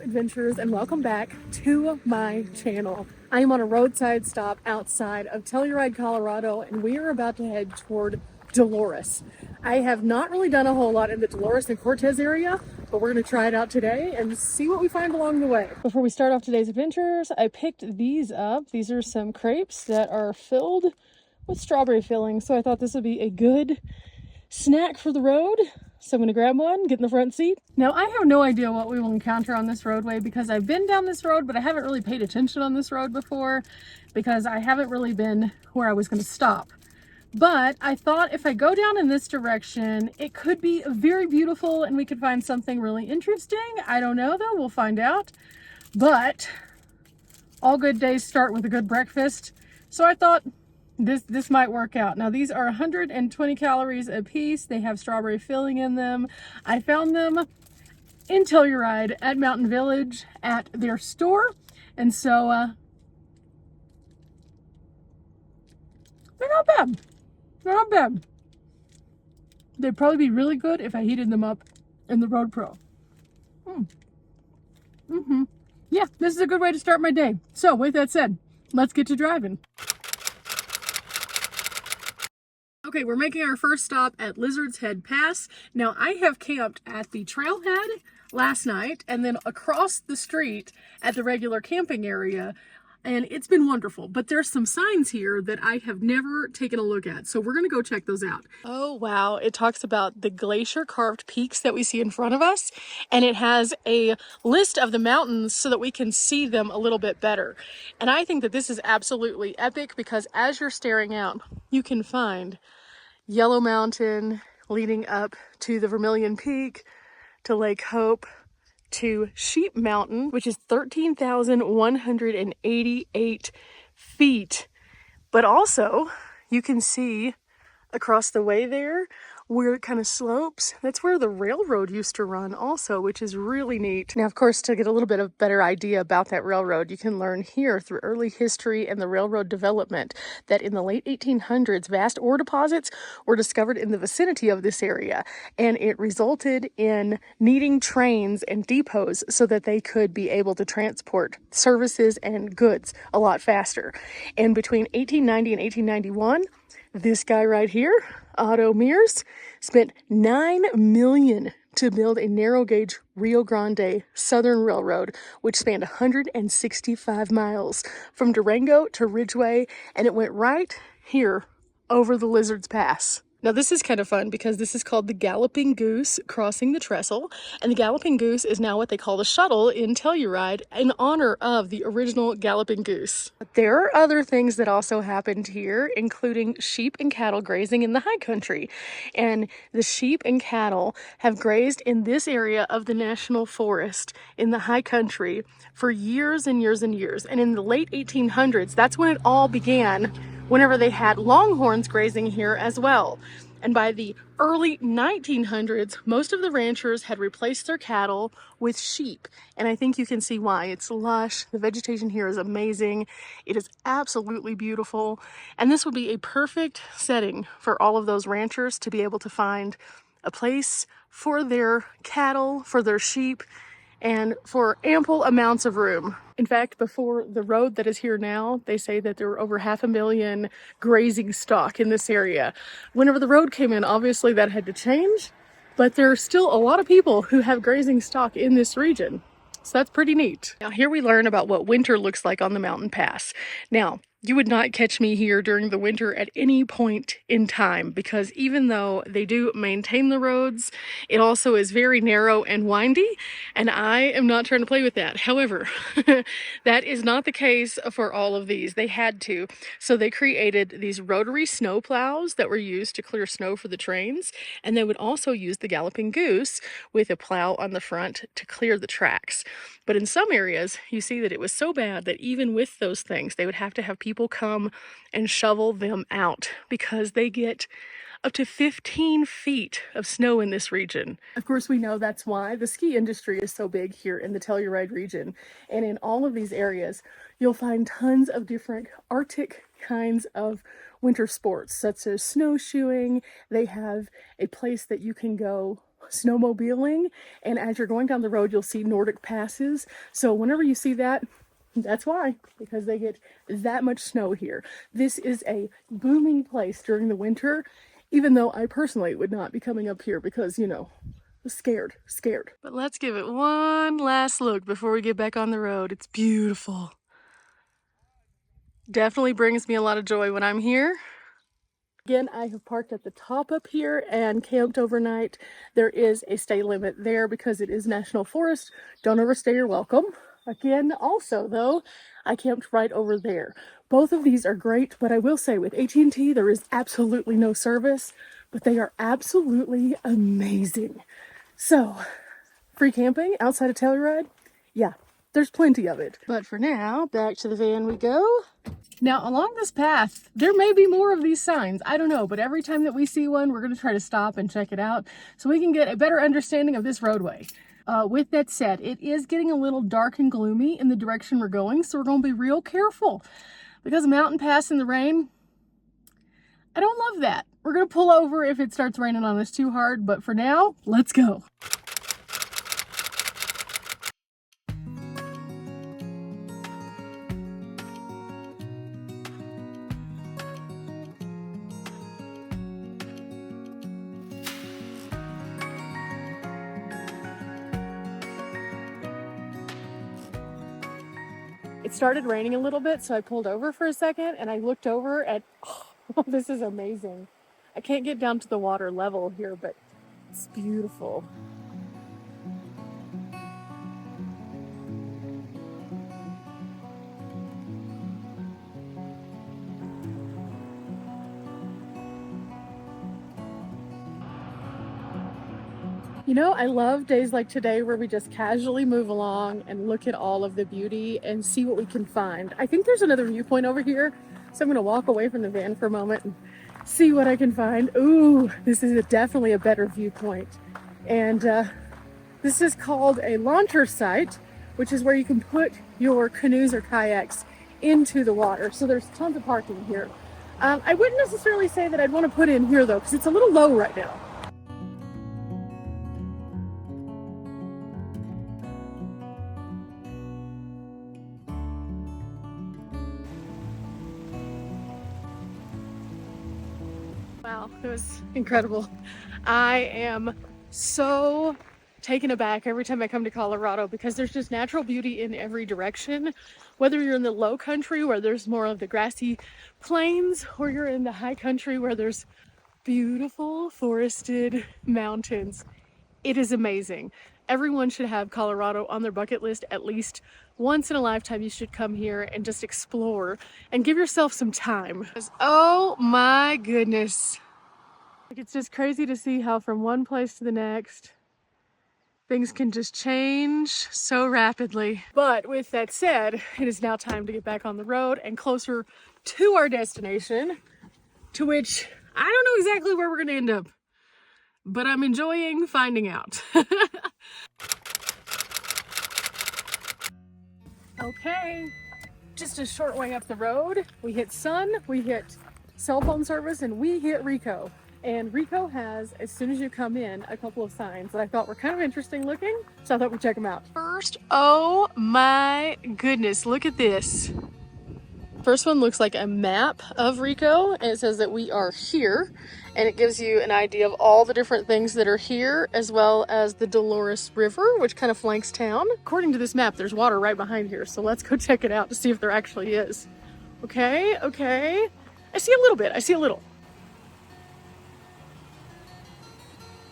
adventurers, and welcome back to my channel. I am on a roadside stop outside of Telluride, Colorado, and we are about to head toward Dolores. I have not really done a whole lot in the Dolores and Cortez area, but we're going to try it out today and see what we find along the way. Before we start off today's adventures, I picked these up. These are some crepes that are filled with strawberry filling, so I thought this would be a good snack for the road. So I'm going to grab one, get in the front seat. Now, I have no idea what we will encounter on this roadway because I've been down this road, but I haven't really paid attention on this road before because I haven't really been where I was going to stop. But I thought if I go down in this direction, it could be very beautiful and we could find something really interesting. I don't know though, we'll find out. But all good days start with a good breakfast. So I thought this might work out. Now these are 120 calories a piece. They have strawberry filling in them. I found them in Telluride at Mountain Village at their store. And so they're not bad. They're not bad. They'd probably be really good if I heated them up in the Road Pro. Yeah, this is a good way to start my day. So with that said, let's get to driving. Okay, we're making our first stop at Lizard's Head Pass. Now, I have camped at the trailhead last night and then across the street at the regular camping area, and it's been wonderful. But there's some signs here that I have never taken a look at, so we're gonna go check those out. Oh, wow. It talks about the glacier-carved peaks that we see in front of us, and it has a list of the mountains so that we can see them a little bit better. And I think that this is absolutely epic because as you're staring out, you can find Yellow Mountain leading up to the Vermilion Peak, to Lake Hope, to Sheep Mountain, which is 13,188 feet. But also, you can see across the way there where it kind of slopes. That's where the railroad used to run also, which is really neat. Now, of course, to get a little bit of better idea about that railroad, you can learn here through early history and the railroad development that in the late 1800s, vast ore deposits were discovered in the vicinity of this area, and it resulted in needing trains and depots so that they could be able to transport services and goods a lot faster. And between 1890 and 1891, this guy right here, Otto Mears, spent $9 million to build a narrow gauge Rio Grande Southern Railroad, which spanned 165 miles from Durango to Ridgeway, and it went right here over the Lizard's Pass. Now this is kind of fun because this is called the Galloping Goose crossing the trestle, and the Galloping Goose is now what they call the shuttle in Telluride in honor of the original Galloping Goose. But there are other things that also happened here, including sheep and cattle grazing in the high country. And the sheep and cattle have grazed in this area of the national forest in the high country for years and years and years. And in the late 1800s, that's when it all began, whenever they had longhorns grazing here as well. And by the early 1900s, most of the ranchers had replaced their cattle with sheep. And I think you can see why. It's lush. The vegetation here is amazing. It is absolutely beautiful. And this would be a perfect setting for all of those ranchers to be able to find a place for their cattle, for their sheep, and for ample amounts of room. In fact, before the road that is here now, they say that there were over 500,000 grazing stock in this area. Whenever the road came in, obviously that had to change, but there are still a lot of people who have grazing stock in this region. So that's pretty neat. Now here we learn about what winter looks like on the mountain pass. Now, you would not catch me here during the winter at any point in time because even though they do maintain the roads, it also is very narrow and windy, and I am not trying to play with that. However, that is not the case for all of these. They had to. So they created these rotary snow plows that were used to clear snow for the trains, and they would also use the Galloping Goose with a plow on the front to clear the tracks. But in some areas, you see that it was so bad that even with those things, they would have to have people come and shovel them out because they get up to 15 feet of snow in this region. Of course, we know that's why the ski industry is so big here in the Telluride region. And in all of these areas, you'll find tons of different Arctic kinds of winter sports, such as snowshoeing. They have a place that you can go snowmobiling, and as you're going down the road, you'll see Nordic passes. So whenever you see that, that's why, because they get that much snow here. This is a booming place during the winter, even though I personally would not be coming up here because, you know, scared. But let's give it one last look before we get back on the road. It's beautiful. Definitely brings me a lot of joy when I'm here. Again, I have parked at the top up here and camped overnight. There is a stay limit there because it is national forest. Don't overstay your welcome. Again, also though, I camped right over there. Both of these are great, but I will say with AT&T, there is absolutely no service, but they are absolutely amazing. So, free camping outside of Telluride? Yeah, there's plenty of it. But for now, back to the van we go. Now, along this path, there may be more of these signs. I don't know, but every time that we see one, we're going to try to stop and check it out so we can get a better understanding of this roadway. With that said, it is getting a little dark and gloomy in the direction we're going, so we're going to be real careful because a mountain pass in the rain, I don't love that. We're going to pull over if it starts raining on us too hard, but for now, let's go. It started raining a little bit, so I pulled over for a second and I looked over at, oh, this is amazing. I can't get down to the water level here, but it's beautiful. You know, I love days like today where we just casually move along and look at all of the beauty and see what we can find. I think there's another viewpoint over here, so I'm going to walk away from the van for a moment and see what I can find. Ooh, this is definitely a better viewpoint. And this is called a launcher site, which is where you can put your canoes or kayaks into the water. So there's tons of parking here. I wouldn't necessarily say that I'd want to put in here though, because it's a little low right now. Wow, it was incredible. I am so taken aback every time I come to Colorado because there's just natural beauty in every direction. Whether you're in the low country where there's more of the grassy plains, or you're in the high country where there's beautiful forested mountains. It is amazing. Everyone should have Colorado on their bucket list at least once in a lifetime. You should come here and just explore and give yourself some time. Oh my goodness. It's just crazy to see how from one place to the next, things can just change so rapidly. But with that said, it is now time to get back on the road and closer to our destination, to which I don't know exactly where we're going to end up, but I'm enjoying finding out. Okay, just a short way up the road, we hit Sun, we hit cell phone service, and we hit Rico. And Rico has, as soon as you come in, a couple of signs that I thought were kind of interesting looking, so I thought we'd check them out. First, oh my goodness, look at this. First one looks like a map of Rico, and it says that we are here, and it gives you an idea of all the different things that are here, as well as the Dolores River, which kind of flanks town. According to this map, there's water right behind here, so let's go check it out to see if there actually is. Okay. I see a little bit, I see a little.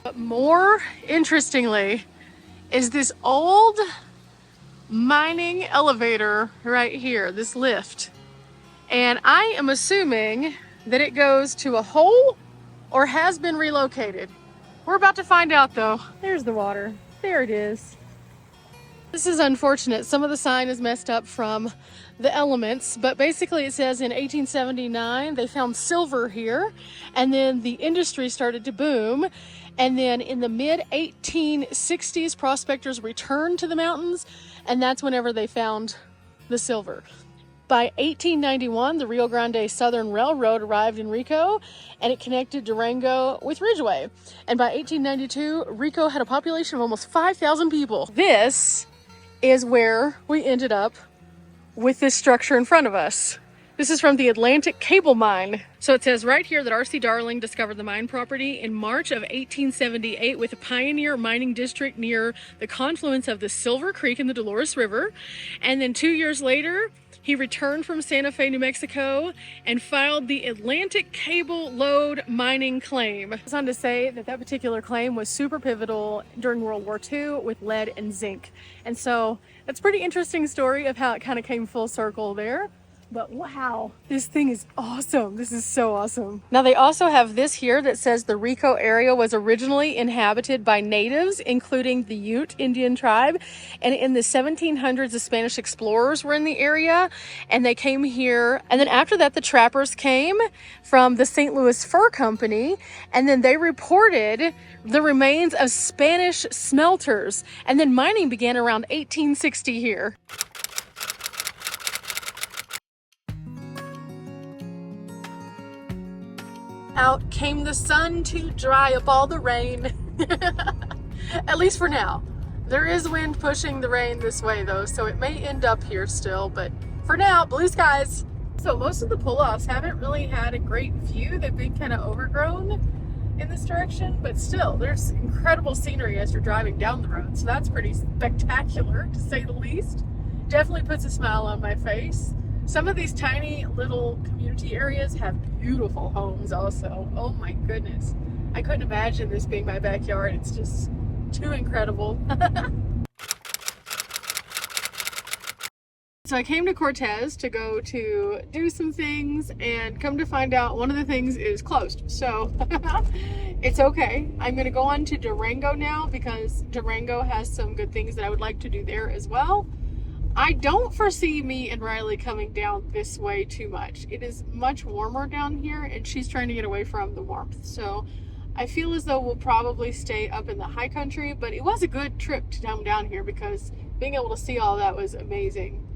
But more interestingly is this old mining elevator right here, this lift. And I am assuming that it goes to a hole or has been relocated. We're about to find out though. There's the water. There it is. This is unfortunate. Some of the sign is messed up from the elements, but basically it says in 1879 they found silver here, and then the industry started to boom, and then in the mid 1860s prospectors returned to the mountains, and that's whenever they found the silver. By 1891, the Rio Grande Southern Railroad arrived in Rico, and it connected Durango with Ridgeway. And by 1892, Rico had a population of almost 5,000 people. This is where we ended up with this structure in front of us. This is from the Atlantic Cable Mine. So it says right here that R.C. Darling discovered the mine property in March of 1878 with a pioneer mining district near the confluence of the Silver Creek and the Dolores River. And then 2 years later, he returned from Santa Fe, New Mexico, and filed the Atlantic Cable Lode mining claim. It's on to say that that particular claim was super pivotal during World War II with lead and zinc. And so that's a pretty interesting story of how it kind of came full circle there. But wow, this thing is awesome. This is so awesome. Now they also have this here that says the Rico area was originally inhabited by natives, including the Ute Indian tribe. And in the 1700s, the Spanish explorers were in the area and they came here. And then after that, the trappers came from the St. Louis Fur Company. And then they reported the remains of Spanish smelters. And then mining began around 1860 here. Out came the sun to dry up all the rain. At least for now. There is wind pushing the rain this way though, so it may end up here still, but for now, blue skies. So most of the pull-offs haven't really had a great view. They've been kind of overgrown in this direction, but still, there's incredible scenery as you're driving down the road, so that's pretty spectacular, to say the least. Definitely puts a smile on my face. Some of these tiny little community areas have beautiful homes also. Oh my goodness. I couldn't imagine this being my backyard. It's just too incredible. So I came to Cortez to go to do some things, and come to find out one of the things is closed. So it's okay. I'm going to go on to Durango now because Durango has some good things that I would like to do there as well. I don't foresee me and Riley coming down this way too much. It is much warmer down here and she's trying to get away from the warmth. So I feel as though we'll probably stay up in the high country, but it was a good trip to come down here because being able to see all that was amazing.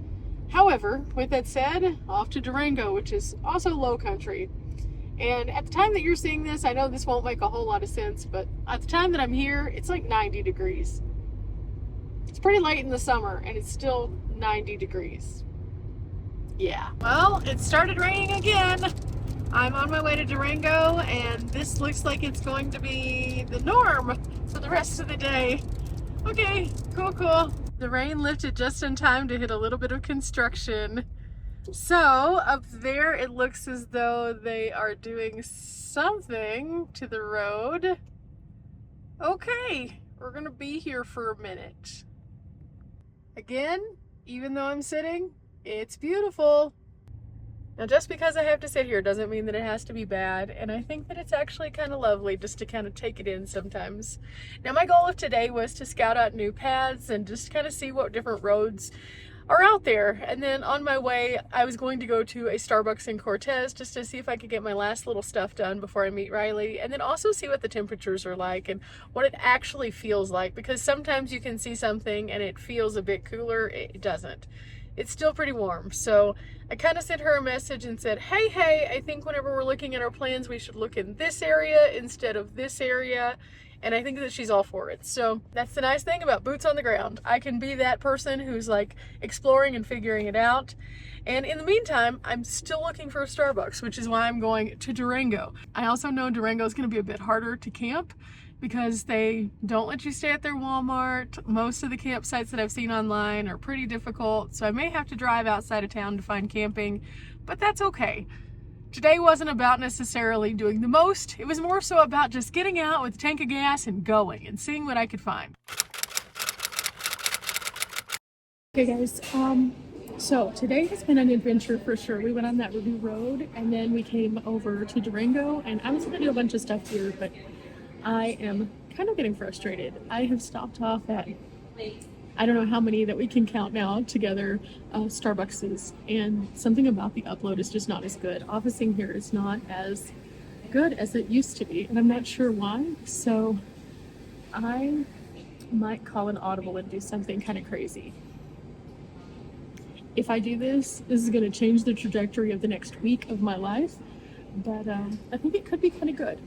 However, with that said, off to Durango, which is also low country. And at the time that you're seeing this, I know this won't make a whole lot of sense, but at the time that I'm here, it's like 90 degrees. It's pretty late in the summer and it's still 90 degrees. Yeah. Well, it started raining again. I'm on my way to Durango and this looks like it's going to be the norm for the rest of the day. Okay, cool. The rain lifted just in time to hit a little bit of construction. So up there it looks as though they are doing something to the road. Okay, we're gonna be here for a minute. Again, even though I'm sitting, it's beautiful. Now just because I have to sit here doesn't mean that it has to be bad, and I think that it's actually kind of lovely just to kind of take it in sometimes. Now my goal of today was to scout out new paths and just kind of see what different roads are out there. And then on my way, I was going to go to a Starbucks in Cortez just to see if I could get my last little stuff done before I meet Riley, and then also see what the temperatures are like and what it actually feels like, because sometimes you can see something and it feels a bit cooler. It doesn't. It's still pretty warm. So I kind of sent her a message and said, hey, I think whenever we're looking at our plans, we should look in this area instead of this area. And I think that she's all for it. So that's the nice thing about boots on the ground. I can be that person who's like exploring and figuring it out. And in the meantime, I'm still looking for a Starbucks, which is why I'm going to Durango. I also know Durango is going to be a bit harder to camp because they don't let you stay at their Walmart. Most of the campsites that I've seen online are pretty difficult. So I may have to drive outside of town to find camping, but that's okay. Today wasn't about necessarily doing the most. It was more so about just getting out with a tank of gas and going and seeing what I could find. Okay guys, so today has been an adventure for sure. We went on that Ruby Road and then we came over to Durango, and I was gonna do a bunch of stuff here, but I am kind of getting frustrated. I have stopped off at, I don't know how many that we can count now together, Starbuckses, and something about the upload is just not as good. Officing here is not as good as it used to be, and I'm not sure why. So I might call an audible and do something kind of crazy. if I do this, this is going to change the trajectory of the next week of my life. But I think it could be kind of good.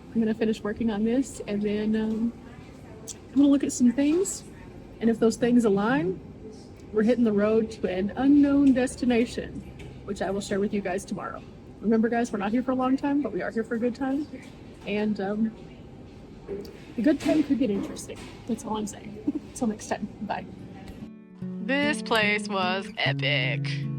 I'm going to finish working on this, and then I'm going to look at some things. And if those things align, we're hitting the road to an unknown destination, which I will share with you guys tomorrow. Remember, guys, we're not here for a long time, but we are here for a good time. And the good time could get interesting. That's all I'm saying. Until next time. Bye. This place was epic.